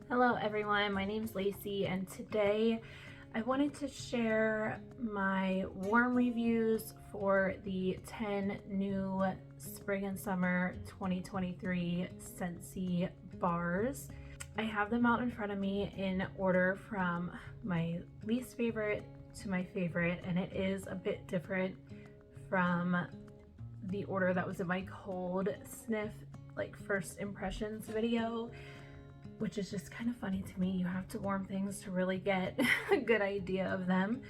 Hello everyone, my name's Lacey and today I wanted to share my warm reviews for the 10 new spring and summer 2023 Scentsy bars. I have them out in front of me in order from my least favorite to my favorite, and it is a bit different from the order that was in my cold sniff, like first impressions video, which is just kind of funny to me. You have to warm things to really get a good idea of them.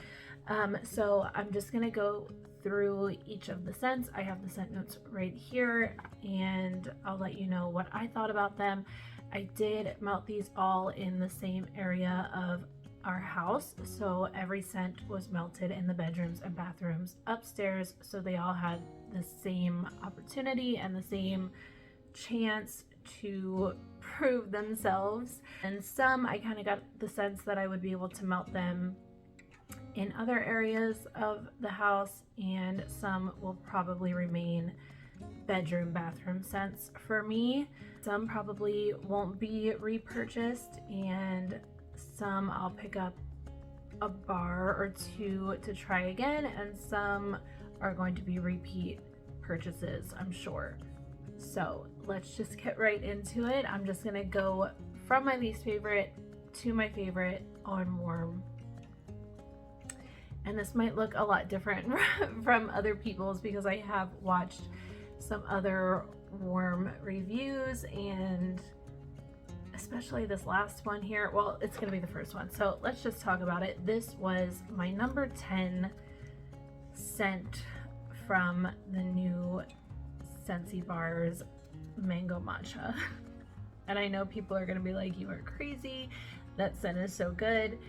So I'm just gonna go through each of the scents. I have the scent notes right here and I'll let you know what I thought about them. I did melt these all in the same area of our house, so every scent was melted in the bedrooms and bathrooms upstairs, so they all had the same opportunity and the same chance to prove themselves. And some I kind of got the sense that I would be able to melt them in other areas of the house, and some will probably remain bedroom bathroom scents for me. Some probably won't be repurchased, and some I'll pick up a bar or two to try again, and some are going to be repeat purchases, I'm sure. So let's just get right into it. I'm just gonna go from my least favorite to my favorite on warm. And this might look a lot different from other people's because I have watched some other warm reviews, and especially this last one here. Well, it's gonna be the first one, so let's just talk about it. This was my number 10 scent from the new Scentsy bars, mango matcha. And I know people are gonna be like, you are crazy, that scent is so good.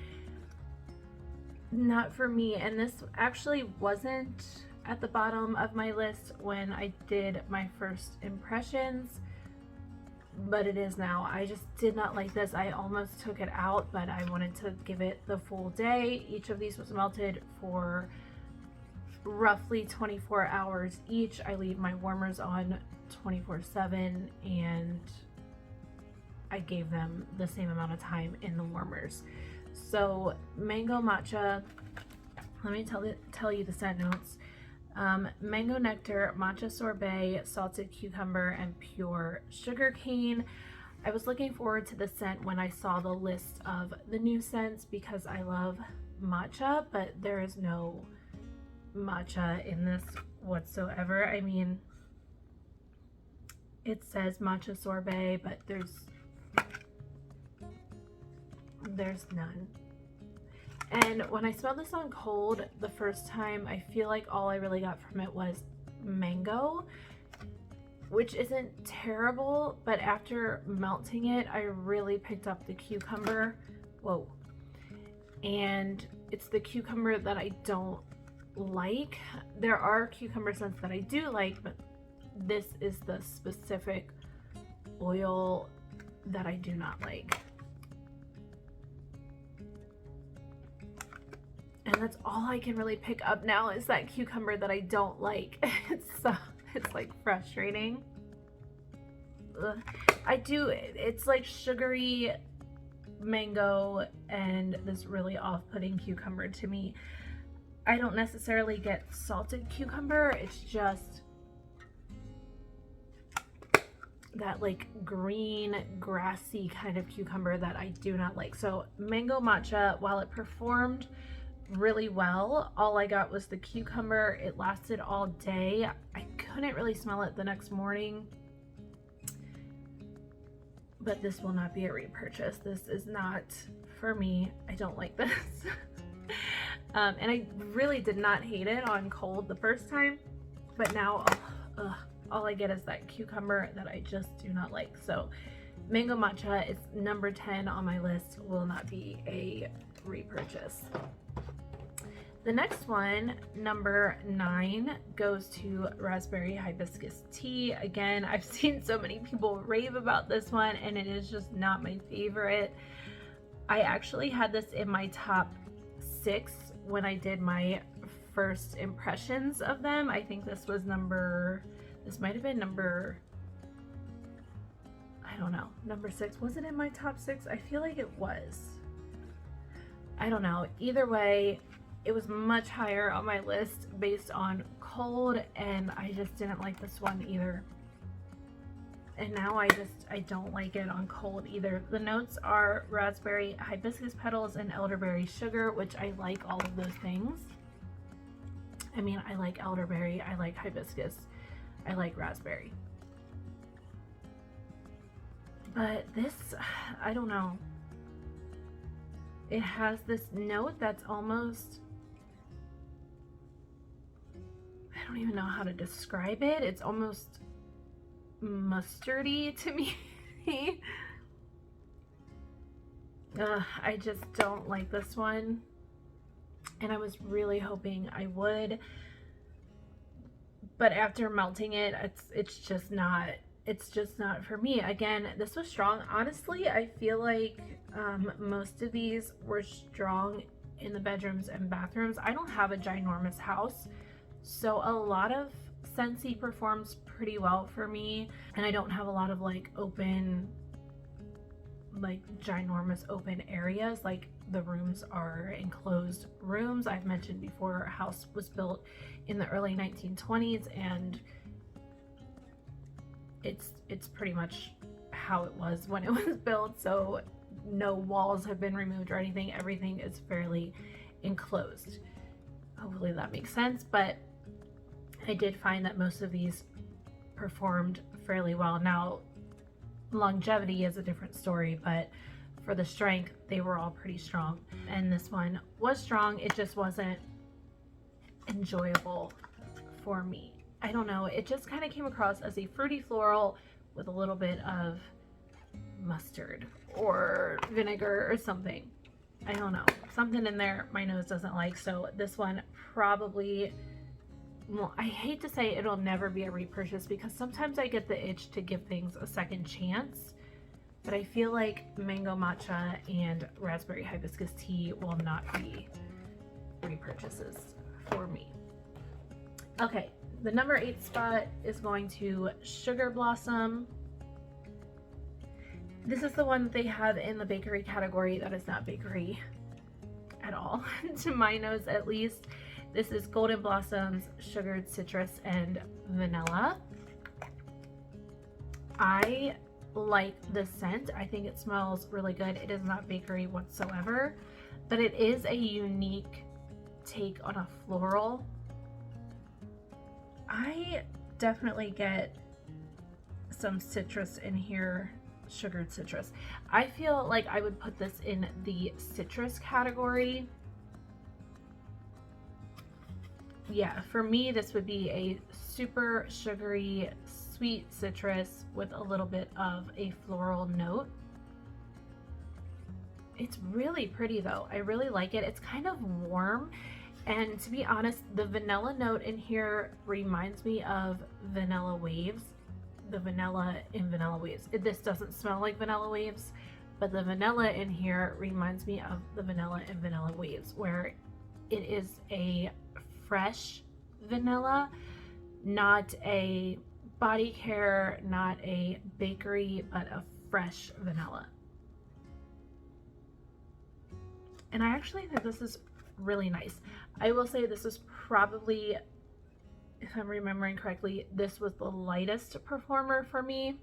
Not for me, and this actually wasn't at the bottom of my list when I did my first impressions, but it is now. I just did not like this. I almost took it out, but I wanted to give it the full day. Each of these was melted for roughly 24 hours each. I leave my warmers on 24/7, and I gave them the same amount of time in the warmers. So mango matcha, let me tell you the scent notes. Mango nectar, matcha sorbet, salted cucumber, and pure sugar cane. I was looking forward to the scent when I saw the list of the new scents because I love matcha, but there is no matcha in this whatsoever. I mean, it says matcha sorbet, but there's none. And when I smelled this on cold the first time, I feel like all I really got from it was mango, which isn't terrible, but after melting it, I really picked up the cucumber. Whoa. And it's the cucumber that I don't like. There are cucumber scents that I do like, but this is the specific oil that I do not like. And that's all I can really pick up now is that cucumber that I don't like. It's like frustrating. Ugh. It's like sugary mango and this really off-putting cucumber to me. I don't necessarily get salted cucumber, it's just that like green grassy kind of cucumber that I do not like. So mango matcha, while it performed really well, all I got was the cucumber. It lasted all day. I couldn't really smell it the next morning, but this will not be a repurchase. This is not for me. I don't like this. And I really did not hate it on cold the first time, but now all I get is that cucumber that I just do not like. So mango matcha is number 10 on my list, will not be a repurchase. The next one, number 9, goes to raspberry hibiscus tea. Again, I've seen so many people rave about this one, and it is just not my favorite. I actually had this in my top 6 when I did my first impressions of them. I think this might have been number I don't know, number 6. Was it in my top 6? I feel like it was. I don't know. Either way, it was much higher on my list based on cold, and I just didn't like this one either. And now I don't like it on cold either. The notes are raspberry, hibiscus petals, and elderberry sugar, which I like all of those things. I mean, I like elderberry, I like hibiscus, I like raspberry. But this, I don't know. It has this note that's almost, I don't even know how to describe it. It's almost mustardy to me. I just don't like this one. And I was really hoping I would. But after melting it, it's just not for me. Again, this was strong. Honestly, I feel like most of these were strong in the bedrooms and bathrooms. I don't have a ginormous house, so a lot of Scentsy performs pretty well for me, and I don't have a lot of like open, like ginormous open areas. Like the rooms are enclosed rooms. I've mentioned before, our house was built in the early 1920s, and it's pretty much how it was when it was built, so no walls have been removed or anything. Everything is fairly enclosed. Hopefully that makes sense, but I did find that most of these performed fairly well. Now, longevity is a different story, but for the strength, they were all pretty strong. And this one was strong, it just wasn't enjoyable for me. I don't know, it just kind of came across as a fruity floral with a little bit of mustard or vinegar or something. I don't know, something in there my nose doesn't like. So this one probably, well, I hate to say it'll never be a repurchase, because sometimes I get the itch to give things a second chance, but I feel like mango matcha and raspberry hibiscus tea will not be repurchases for me. Okay, the number 8 spot is going to Sugar Blossom. This is the one that they have in the bakery category that is not bakery at all, to my nose at least. This is Golden Blossoms, Sugared Citrus, and Vanilla. I like this scent. I think it smells really good. It is not bakery whatsoever, but it is a unique take on a floral. I definitely get some citrus in here, sugared citrus. I feel like I would put this in the citrus category. Yeah, for me, this would be a super sugary, sweet citrus with a little bit of a floral note. It's really pretty though. I really like it. It's kind of warm. And to be honest, the vanilla note in here reminds me of Vanilla Waves. The vanilla in Vanilla Waves. This doesn't smell like Vanilla Waves, but the vanilla in here reminds me of the vanilla in Vanilla Waves, where it is a fresh vanilla, not a body care, not a bakery, but a fresh vanilla. And I actually think this is really nice. I will say this is probably, if I'm remembering correctly, this was the lightest performer for me,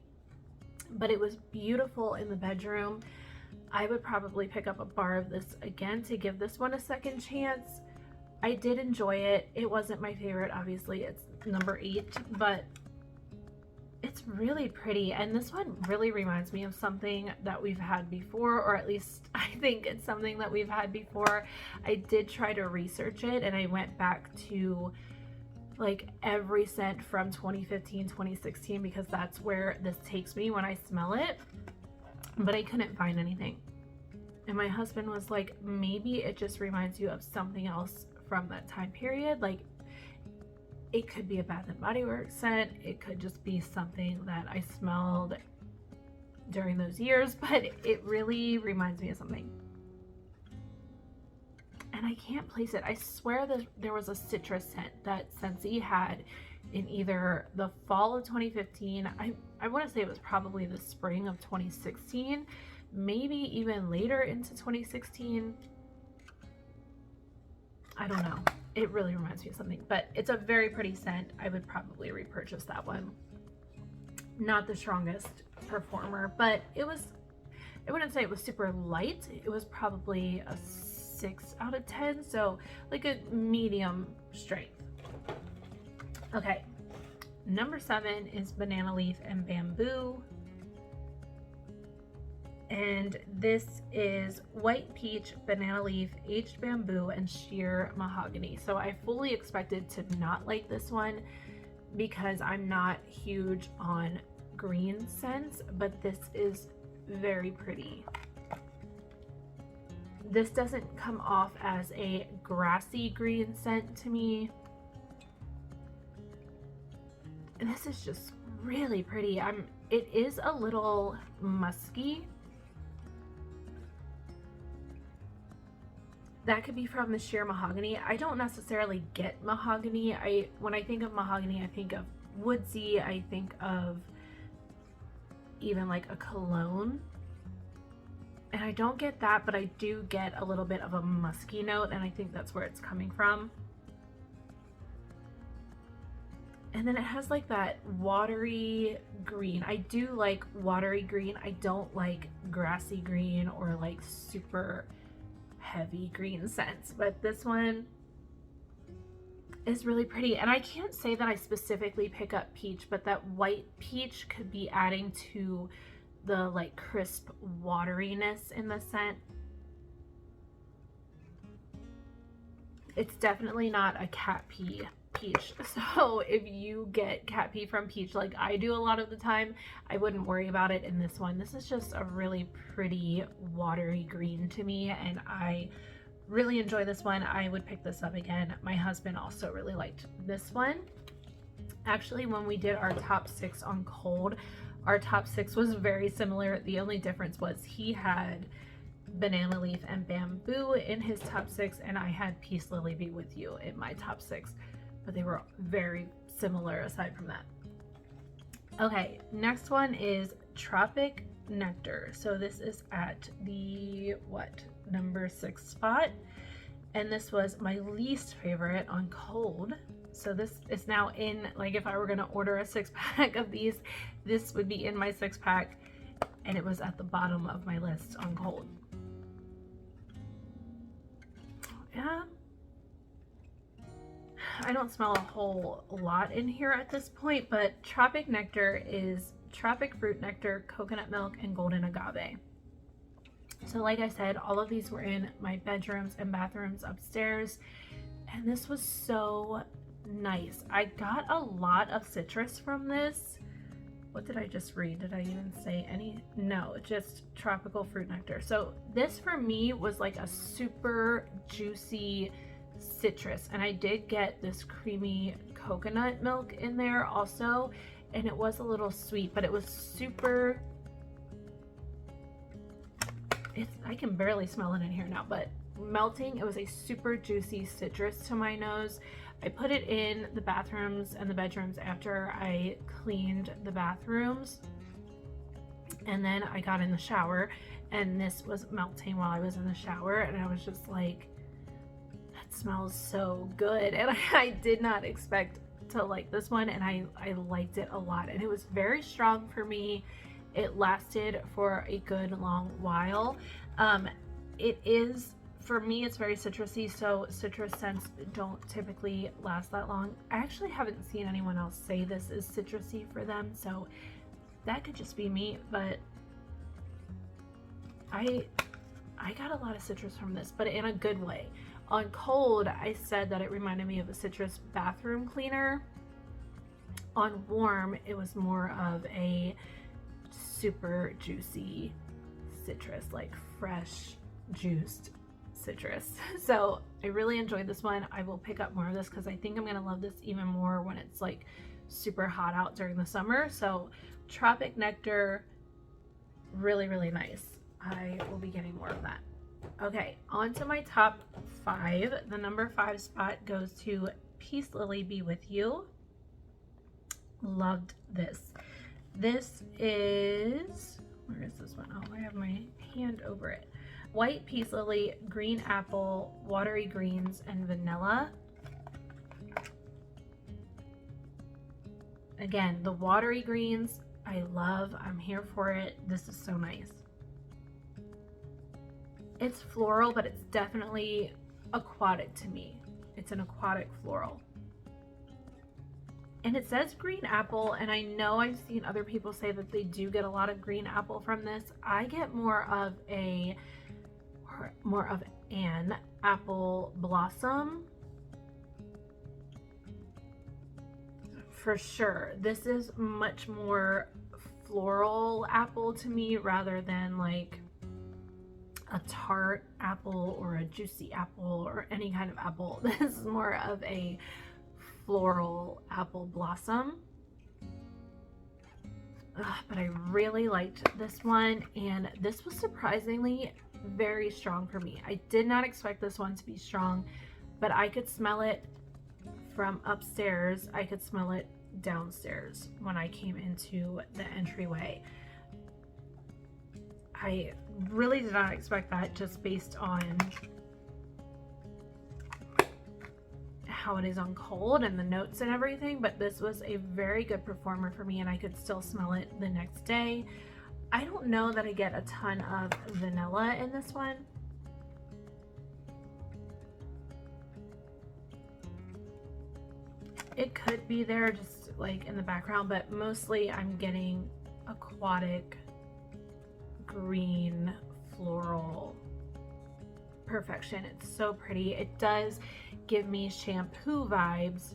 but it was beautiful in the bedroom. I would probably pick up a bar of this again to give this one a second chance. I did enjoy it. It wasn't my favorite, obviously. It's number 8, but it's really pretty. And this one really reminds me of something that we've had before, or at least I think it's something that we've had before. I did try to research it, and I went back to like every scent from 2015, 2016, because that's where this takes me when I smell it, but I couldn't find anything. And my husband was like, maybe it just reminds you of something else from that time period. Like, it could be a Bath and Body Works scent, it could just be something that I smelled during those years, but it really reminds me of something. And I can't place it. I swear that there was a citrus scent that Scentsy had in either the fall of 2015. I want to say it was probably the spring of 2016, maybe even later into 2016. I don't know. It really reminds me of something, but it's a very pretty scent. I would probably repurchase that one. Not the strongest performer, but it was, I wouldn't say it was super light. It was probably a 6 out of 10, so like a medium strength. Okay, number 7 is banana leaf and bamboo. And this is white peach, banana leaf, aged bamboo, and sheer mahogany. So I fully expected to not like this one because I'm not huge on green scents, but this is very pretty. This doesn't come off as a grassy green scent to me. And this is just really pretty. It is a little musky. That could be from the sheer mahogany. I don't necessarily get mahogany. When I think of mahogany, I think of woodsy. I think of even like a cologne. And I don't get that, but I do get a little bit of a musky note, and I think that's where it's coming from. And then it has like that watery green. I do like watery green. I don't like grassy green or like super heavy green scents, but this one is really pretty. And I can't say that I specifically pick up peach, but that white peach could be adding to the like crisp wateriness in the scent. It's definitely not a cat pee peach, so if you get cat pee from peach like I do a lot of the time, I wouldn't worry about it in this one. This is just a really pretty watery green to me, and I really enjoy this one. I would pick this up again. My husband also really liked this one. Actually, when we did our top 6 on cold, our top 6 was very similar. The only difference was he had banana leaf and bamboo in his top 6, and I had Peace Lily Be With You in my top 6. But they were very similar aside from that. Okay, next one is Tropic Nectar. So this is at the, number 6 spot. And this was my least favorite on cold. So this is now in, like if I were gonna order a 6-pack of these, this would be in my 6-pack. And it was at the bottom of my list on cold. Yeah. I don't smell a whole lot in here at this point, but Tropic Nectar is tropic fruit nectar, coconut milk, and golden agave. So like I said, all of these were in my bedrooms and bathrooms upstairs, and this was so nice. I got a lot of citrus from this. What did I just read? Did I even say any? No, just tropical fruit nectar. So this for me was like a super juicy citrus, and I did get this creamy coconut milk in there also, and it was a little sweet, but it was super, I can barely smell it in here now, but melting. It was a super juicy citrus to my nose. I put it in the bathrooms and the bedrooms after I cleaned the bathrooms, and then I got in the shower, and this was melting while I was in the shower, and I was just like, smells so good. And I did not expect to like this one, and I liked it a lot, and it was very strong for me. It lasted for a good long while. It is, for me, it's very citrusy, so citrus scents don't typically last that long. I actually haven't seen anyone else say this is citrusy for them, so that could just be me, but I got a lot of citrus from this, but in a good way. On cold, I said that it reminded me of a citrus bathroom cleaner. On warm, it was more of a super juicy citrus, like fresh juiced citrus. So I really enjoyed this one. I will pick up more of this because I think I'm gonna love this even more when it's like super hot out during the summer. So Tropic Nectar, really, really nice. I will be getting more of that. Okay, on to my top 5. The number 5 spot goes to Peace Lily Be With You. Loved this. This is, where is this one? Oh, I have my hand over it. White peace lily, green apple, watery greens, and vanilla. Again, the watery greens, I love. I'm here for it. This is so nice. It's floral, but it's definitely aquatic to me. It's an aquatic floral. And it says green apple, and I know I've seen other people say that they do get a lot of green apple from this. I get more of an apple blossom. For sure. This is much more floral apple to me rather than like a tart apple or a juicy apple or any kind of apple. This is more of a floral apple blossom. But I really liked this one, and this was surprisingly very strong for me. I did not expect this one to be strong, but I could smell it from upstairs. I could smell it downstairs when I came into the entryway. I really did not expect that just based on how it is on cold and the notes and everything, but this was a very good performer for me, and I could still smell it the next day. I don't know that I get a ton of vanilla in this one. It could be there just like in the background, but mostly I'm getting aquatic green floral perfection. It's so pretty. It does give me shampoo vibes,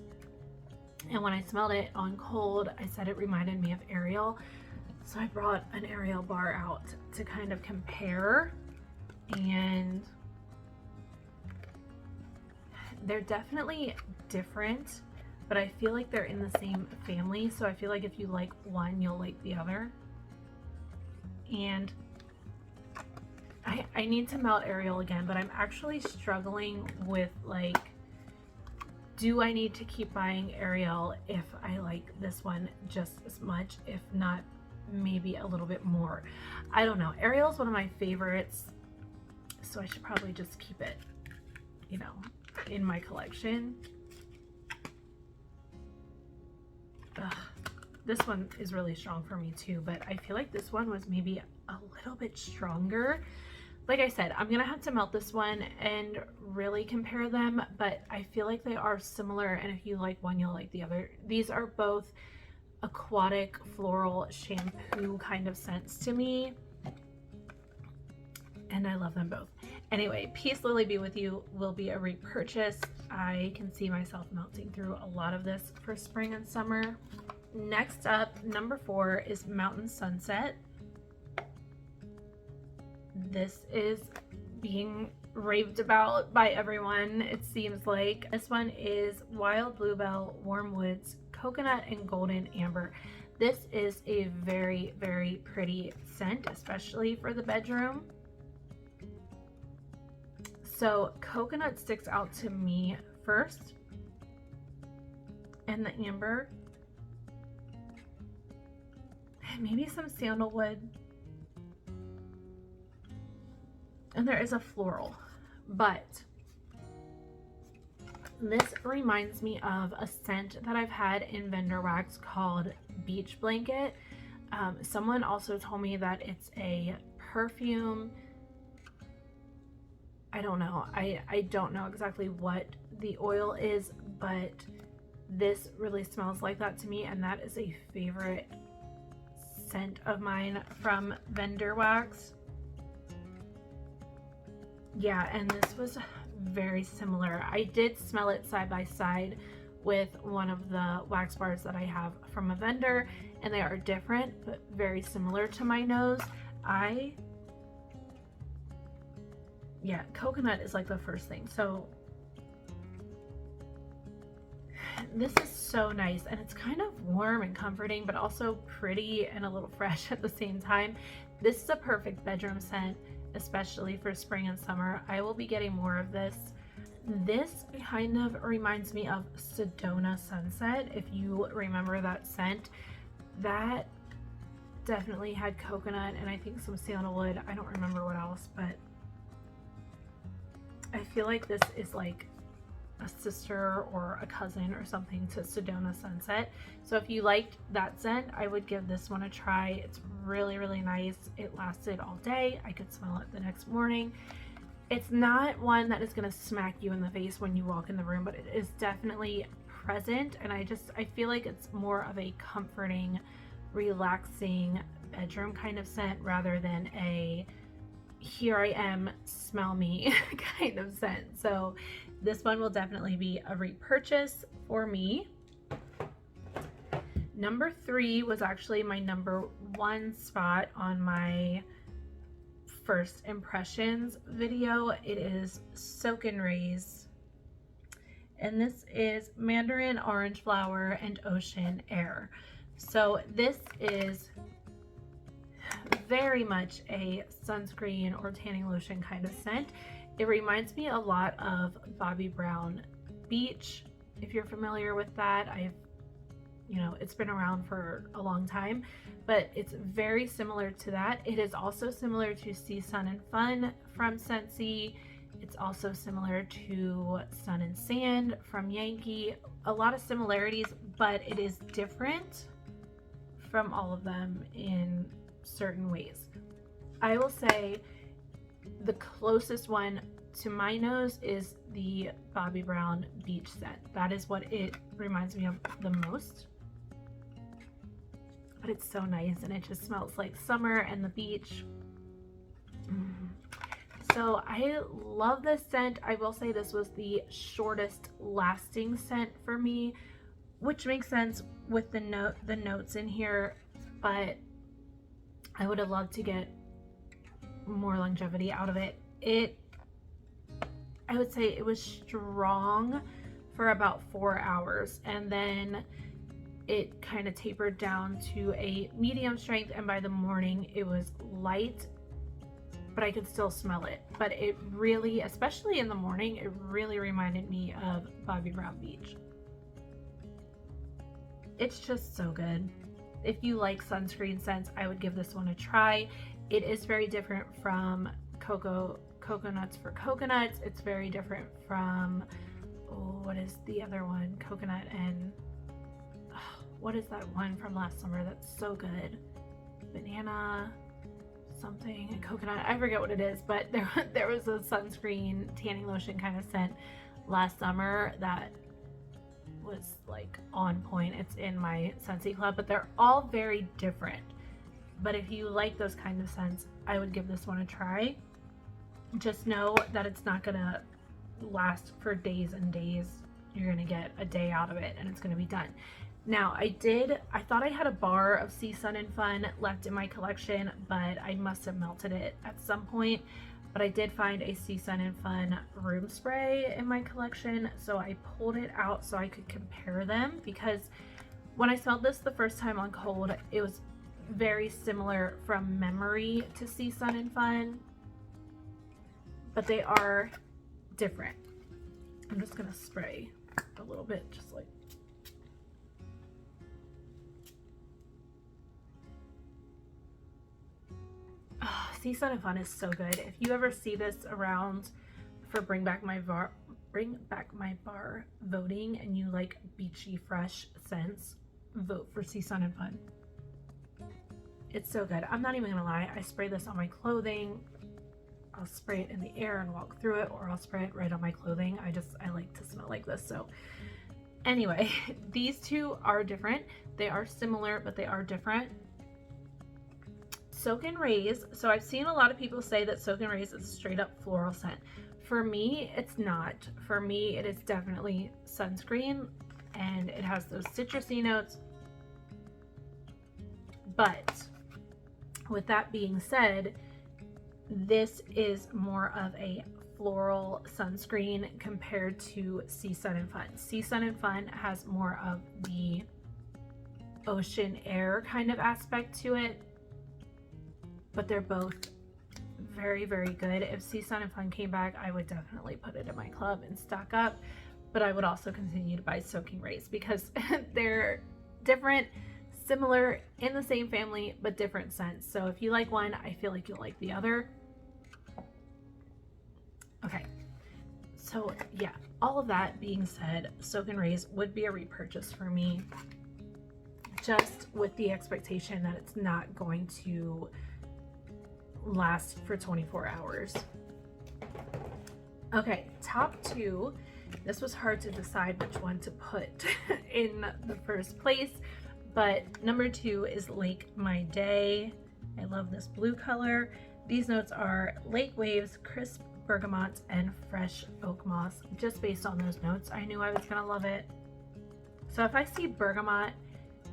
and when I smelled it on cold, I said it reminded me of Ariel, so I brought an Ariel bar out to kind of compare, and they're definitely different, but I feel like they're in the same family, so I feel like if you like one, you'll like the other. And I need to melt Ariel again, but I'm actually struggling with like, do I need to keep buying Ariel if I like this one just as much, if not maybe a little bit more? I don't know. Ariel's one of my favorites, so I should probably just keep it, you know, in my collection. Ugh. This one is really strong for me too, but I feel like this one was maybe a little bit stronger. Like I said, I'm gonna have to melt this one and really compare them, but I feel like they are similar, and if you like one, you'll like the other. These are both aquatic floral shampoo kind of scents to me, and I love them both. Anyway, Peace Lily Be With You will be a repurchase. I can see myself melting through a lot of this for spring and summer. Next up, number 4 is Mountain Sunset. This is being raved about by everyone, it seems like. This one is Wild Bluebell, Warm Woods, Coconut, and Golden Amber. This is a very, very pretty scent, especially for the bedroom. So coconut sticks out to me first, and the amber, and maybe some sandalwood. And there is a floral, but this reminds me of a scent that I've had in vendor wax called Beach Blanket. Someone also told me that it's a perfume. I don't know. I don't know exactly what the oil is, but this really smells like that to me, and that is a favorite scent of mine from vendor wax. Yeah, and this was very similar. I did smell it side by side with one of the wax bars that I have from a vendor, and they are different but very similar to my nose. Yeah, coconut is like the first thing. So this is so nice, and it's kind of warm and comforting, but also pretty and a little fresh at the same time. This is a perfect bedroom scent, especially for spring and summer. I will be getting more of this. This kind of reminds me of Sedona Sunset. If you remember that scent, that definitely had coconut and I think some sandalwood. I don't remember what else, but I feel like this is like a sister or a cousin or something to Sedona Sunset. So if you liked that scent, I would give this one a try. It's really, really nice. It lasted all day. I could smell it the next morning. It's not one that is going to smack you in the face when you walk in the room, but it is definitely present. And I feel like it's more of a comforting, relaxing bedroom kind of scent rather than a here I am, smell me kind of scent. So this one will definitely be a repurchase for me. Number 3 was actually my number 1 spot on my first impressions video. It is Soak and Raise, and this is Mandarin Orange Flower and Ocean Air. So this is very much a sunscreen or tanning lotion kind of scent. It reminds me a lot of Bobbi Brown Beach, if you're familiar with that. It's been around for a long time, but it's very similar to that. It is also similar to Sea, Sun, and Fun from Scentsy. It's also similar to Sun and Sand from Yankee. A lot of similarities, but it is different from all of them in certain ways. I will say the closest one to my nose is the Bobbi Brown Beach scent. That is what it reminds me of the most. But it's so nice and it just smells like summer and the beach. So I love this scent. I will say this was the shortest lasting scent for me, which makes sense with the notes in here, but I would have loved to get more longevity out of it. I would say it was strong for about 4 hours, and then it kind of tapered down to a medium strength, and by the morning it was light, but I could still smell it. But it really, especially in the morning, it really reminded me of Bobbi Brown Beach. It's just so good. If you like sunscreen scents, I would give this one a try. It is very different from Coconuts for Coconuts. It's very different from, what is the other one? Coconut and, what is that one from last summer that's so good? Banana something and coconut. I forget what it is, but there was a sunscreen tanning lotion kind of scent last summer that was like on point. It's in my Scentsy club, but they're all very different. But if you like those kind of scents, I would give this one a try. Just know that it's not gonna last for days and days. You're gonna get a day out of it and it's gonna be done. Now I thought I had a bar of Sea, Sun, and Fun left in my collection, but I must have melted it at some point. But I did find a Sea, Sun, and Fun room spray in my collection, so I pulled it out so I could compare them, because when I smelled this the first time on cold, it was very similar from memory to Sea, Sun, and Fun, but they are different. I'm just gonna spray a little bit, just like, Sea, Sun, and Fun is so good. If you ever see this around for Bring Back My Bar voting and you like beachy fresh scents, vote for Sea, Sun, and Fun. It's so good. I'm not even gonna lie, I spray this on my clothing. I'll spray it in the air and walk through it, or I'll spray it right on my clothing. I like to smell like this. So anyway, these two are different. They are similar, but they are different. Soak and Raise. So I've seen a lot of people say that Soak and Raise is a straight up floral scent. For me, it's not. For me, it is definitely sunscreen, and it has those citrusy notes. But with that being said, this is more of a floral sunscreen compared to Sea, Sun, and Fun. Sea, Sun, and Fun has more of the ocean air kind of aspect to it, but they're both very, very good. If Sea Sun and Fun came back, I would definitely put it in my club and stock up, but I would also continue to buy Soaking Rays because they're different, similar in the same family, but different scents. So if you like one, I feel like you'll like the other. Okay, so yeah, all of that being said, Soaking Rays would be a repurchase for me, just with the expectation that it's not going to last for 24 hours. Okay, top two. This was hard to decide which one to put in the first place, but number two is Lake My Day. I love this blue color. These notes are lake waves, crisp bergamot, and fresh oak moss. Just based on those notes, I knew I was gonna love it. So if I see bergamot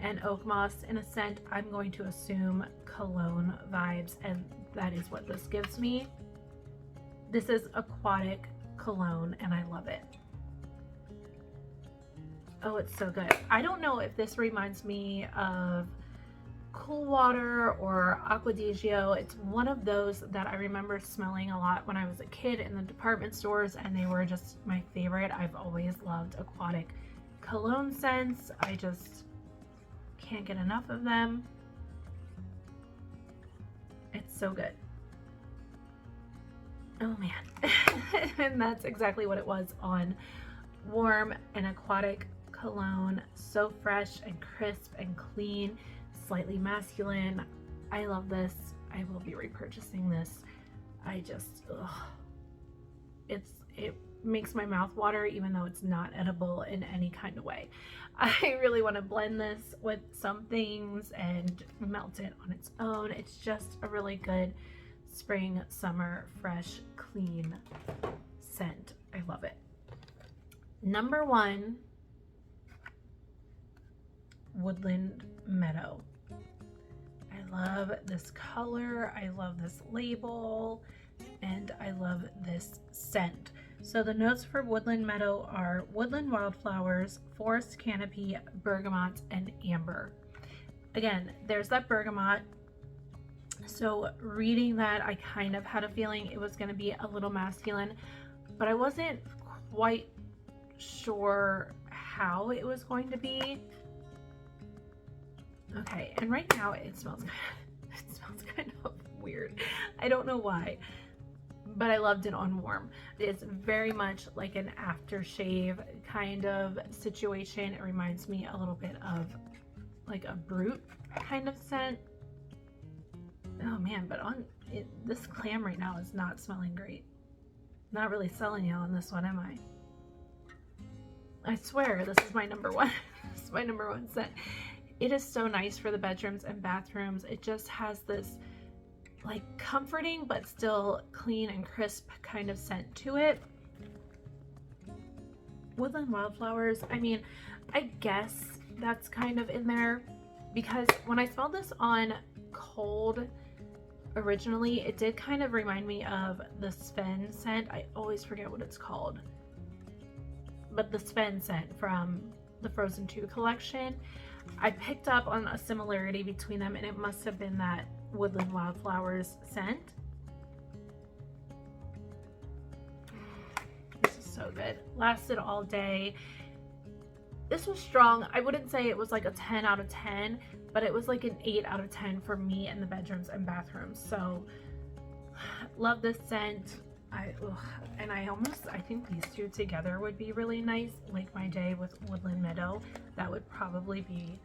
and oak moss in a scent, I'm going to assume cologne vibes, and that is what this gives me. This is aquatic cologne and I love it. Oh, it's so good. I don't know if this reminds me of Cool Water or Acqua di Gio. It's one of those that I remember smelling a lot when I was a kid in the department stores, and they were just my favorite. I've always loved aquatic cologne scents. I just can't get enough of them. It's so good. Oh man. And that's exactly what it was on Warm, an aquatic cologne, so fresh and crisp and clean, slightly masculine. I love this. I will be repurchasing this. I just, it makes my mouth water, even though it's not edible in any kind of way. I really want to blend this with some things and melt it on its own. It's just a really good spring, summer, fresh, clean scent. I love it. Number one, Woodland Meadow. I love this color, I love this label, and I love this scent. So the notes for Woodland Meadow are woodland wildflowers, forest canopy, bergamot, and amber. Again, there's that bergamot. So reading that, I kind of had a feeling it was going to be a little masculine, but I wasn't quite sure how it was going to be. Okay, and right now it smells kind of weird. I don't know why, but I loved it on Warm. It's very much like an aftershave kind of situation. It reminds me a little bit of like a Brute kind of scent. Oh man, but on it, this clam right now is not smelling great. Not really selling you on this one, am I? I swear this is my number one. This is my number one scent. It is so nice for the bedrooms and bathrooms. It just has this like comforting but still clean and crisp kind of scent to it. Woodland wildflowers, I mean, I guess that's kind of in there, because when I smelled this on cold originally, it did kind of remind me of the Sven scent. I always forget what it's called, but the Sven scent from the Frozen 2 collection. I picked up on a similarity between them, and it must have been that Woodland wildflowers scent. This is so good. Lasted all day. This was strong. I wouldn't say it was like a 10 out of 10, but it was like an 8 out of 10 for me in the bedrooms and bathrooms. So love this scent. I think these two together would be really nice. Like My Day with Woodland Meadow, that would probably be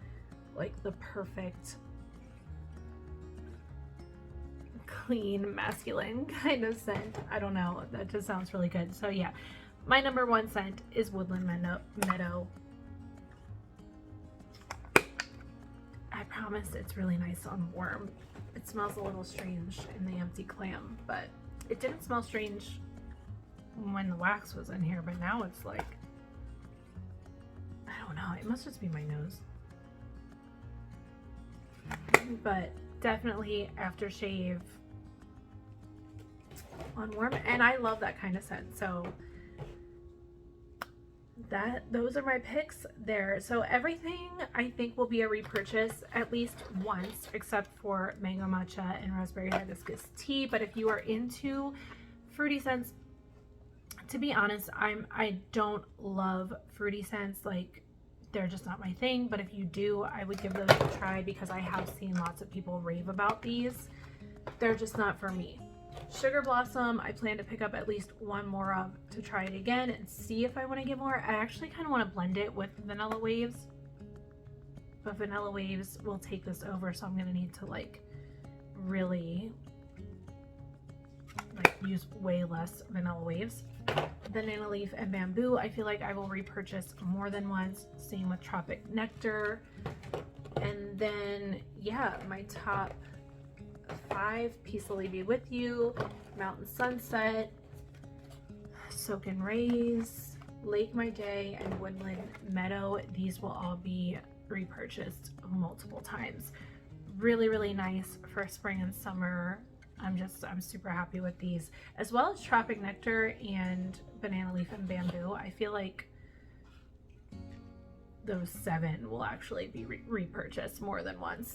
like the perfect clean masculine kind of scent. I don't know, that just sounds really good. So yeah, my number one scent is Woodland Meadow. I promise it's really nice on Warm. It smells a little strange in the empty clam, but it didn't smell strange when the wax was in here, but now it's like, I don't know, it must just be my nose. But definitely aftershave on Warm, and I love that kind of scent. So those are my picks there. So everything I think will be a repurchase at least once, except for mango matcha and raspberry hibiscus tea. But if you are into fruity scents, to be honest, I don't love fruity scents. Like, they're just not my thing. But if you do, I would give those a try because I have seen lots of people rave about these. They're just not for me. Sugar Blossom, I plan to pick up at least one more of to try it again and see if I want to get more. I actually kind of want to blend it with Vanilla Waves, but Vanilla Waves will take this over, so I'm going to need to like really like use way less Vanilla Waves. Banana Leaf and Bamboo, I feel like I will repurchase more than once. Same with Tropic Nectar. And then, yeah, my top 5, Peacefully Be With You, Mountain Sunset, Soak and Rays, Lake My Day, and Woodland Meadow. These will all be repurchased multiple times. Really, really nice for spring and summer. I'm super happy with these, as well as Tropic Nectar and Banana Leaf and Bamboo. I feel like those 7 will actually be repurchased more than once.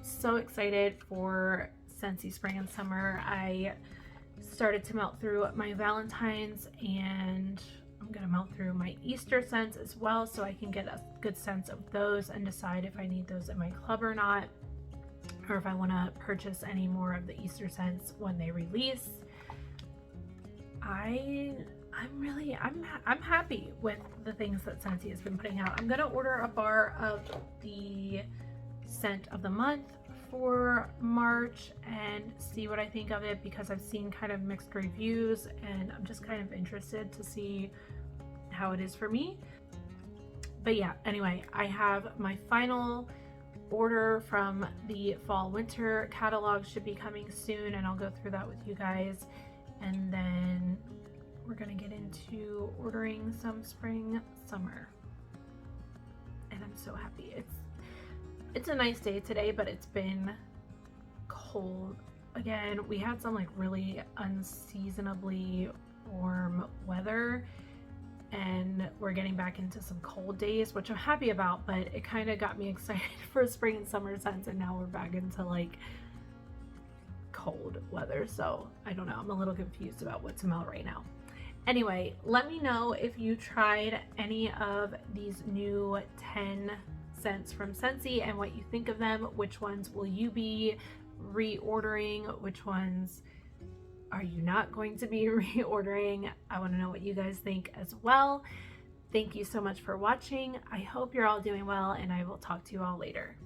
So excited for Scentsy spring and summer. I started to melt through my Valentine's, and I'm gonna melt through my Easter scents as well, so I can get a good sense of those and decide if I need those in my club or not, or if I want to purchase any more of the Easter scents when they release. I'm happy with the things that Scentsy has been putting out. I'm gonna order a bar of the scent of the month for March and see what I think of it, because I've seen kind of mixed reviews and I'm just kind of interested to see how it is for me. But yeah, anyway, I have my final order from the fall winter catalog should be coming soon, and I'll go through that with you guys, and then we're gonna get into ordering some spring summer, and I'm so happy. It's a nice day today, but it's been cold again. We had some like really unseasonably warm weather, and we're getting back into some cold days, which I'm happy about, but it kind of got me excited for spring and summer scents, and now we're back into like cold weather. So I don't know, I'm a little confused about what to melt right now. Anyway, let me know if you tried any of these new 10 scents from Scentsy and what you think of them. Which ones will you be reordering? Which ones are you not going to be reordering? I want to know what you guys think as well. Thank you so much for watching. I hope you're all doing well, and I will talk to you all later.